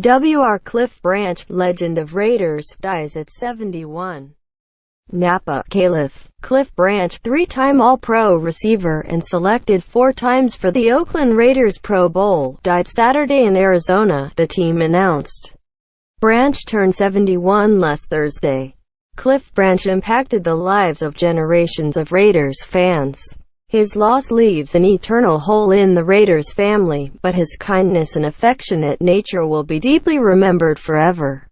Wr. Cliff Branch, legend of Raiders, dies at 71. NAPA, Calif. Cliff Branch, three-time All-Pro receiver and selected 4 times for the Oakland Raiders Pro Bowl, died Saturday in Arizona, the team announced. Branch turned 71 last Thursday. Cliff Branch impacted the lives of generations of Raiders fans. His loss leaves an eternal hole in the Raiders family, but his kindness and affectionate nature will be deeply remembered forever.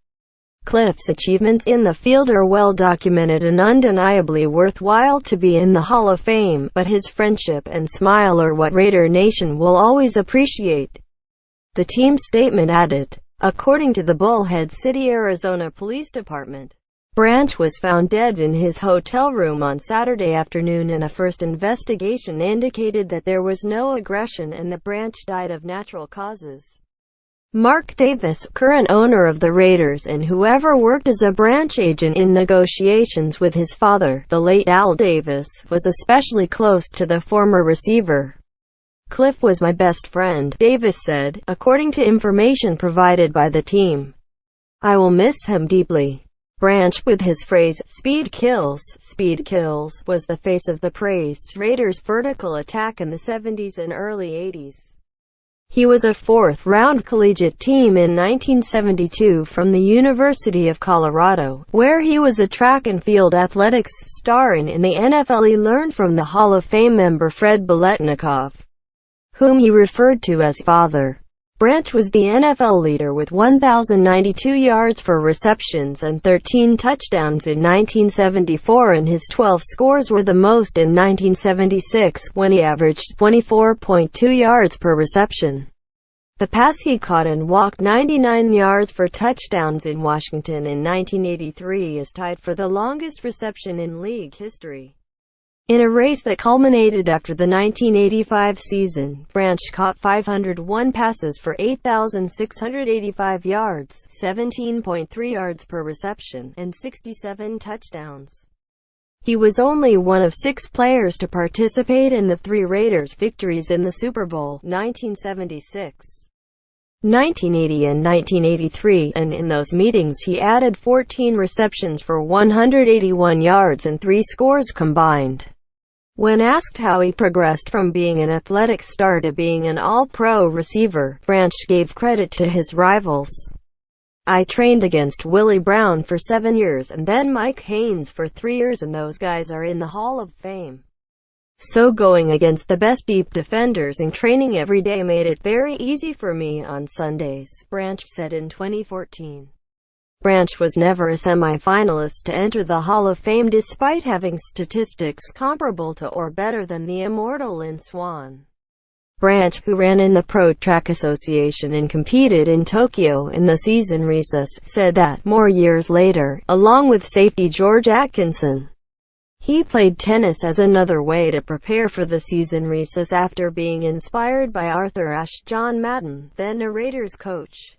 Cliff's achievements in the field are well documented and undeniably worthwhile to be in the Hall of Fame, but his friendship and smile are what Raider Nation will always appreciate. The team's statement added. According to the Bullhead City, Arizona Police Department, Branch was found dead in his hotel room on Saturday afternoon, and a first investigation indicated that there was no aggression and that Branch died of natural causes. Mark Davis, current owner of the Raiders and whoever worked as a Branch agent in negotiations with his father, the late Al Davis, was especially close to the former receiver. "Cliff was my best friend," Davis said, according to information provided by the team. "I will miss him deeply." Branch, with his phrase, speed kills, was the face of the praised Raiders' vertical attack in the 70s and early 80s. He was a 4th-round collegiate team in 1972 from the University of Colorado, where he was a track and field athletics star, and in the NFL he learned from the Hall of Fame member Fred Biletnikoff, whom he referred to as father. Branch was the NFL leader with 1,092 yards for receptions and 13 touchdowns in 1974, and his 12 scores were the most in 1976, when he averaged 24.2 yards per reception. The pass he caught and walked 99 yards for touchdowns in Washington in 1983 is tied for the longest reception in league history. In a race that culminated after the 1985 season, Branch caught 501 passes for 8,685 yards, 17.3 yards per reception, and 67 touchdowns. He was only one of 6 players to participate in the 3 Raiders' victories in the Super Bowl, 1976, 1980 and 1983, and in those meetings he added 14 receptions for 181 yards and 3 scores combined. When asked how he progressed from being an athletic star to being an all-pro receiver, Branch gave credit to his rivals. "I trained against Willie Brown for 7 years and then Mike Haynes for 3 years, and those guys are in the Hall of Fame. So going against the best deep defenders in training every day made it very easy for me on Sundays," Branch said in 2014. Branch was never a semi-finalist to enter the Hall of Fame despite having statistics comparable to or better than the immortal Lynn Swann. Branch, who ran in the Pro Track Association and competed in Tokyo in the season recess, said that, more years later, along with safety George Atkinson, he played tennis as another way to prepare for the season recess after being inspired by Arthur Ashe. John Madden, then a Raiders coach,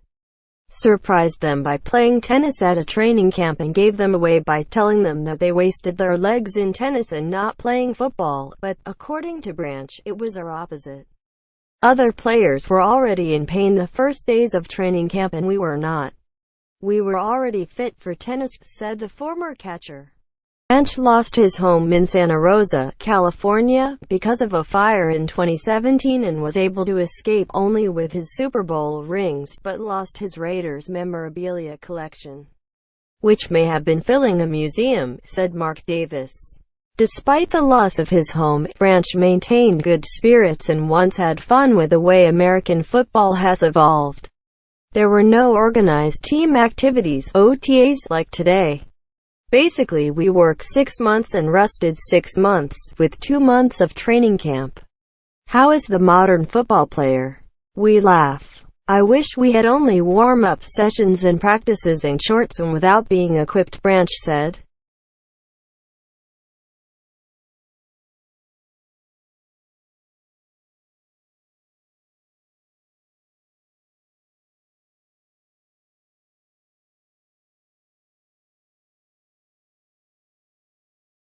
surprised them by playing tennis at a training camp and gave them away by telling them that they wasted their legs in tennis and not playing football, but, according to Branch, it was our opposite. "Other players were already in pain the first days of training camp and we were not. We were already fit for tennis," said the former catcher. Branch lost his home in Santa Rosa, California, because of a fire in 2017 and was able to escape only with his Super Bowl rings, but lost his Raiders memorabilia collection, which may have been filling a museum, said Mark Davis. Despite the loss of his home, Branch maintained good spirits and once had fun with the way American football has evolved. There were no organized team activities, OTAs, like today. Basically we work 6 months and rested 6 months, with 2 months of training camp. How is the modern football player? We laugh. I wish we had only warm-up sessions and practices and shorts and without being equipped, Branch said.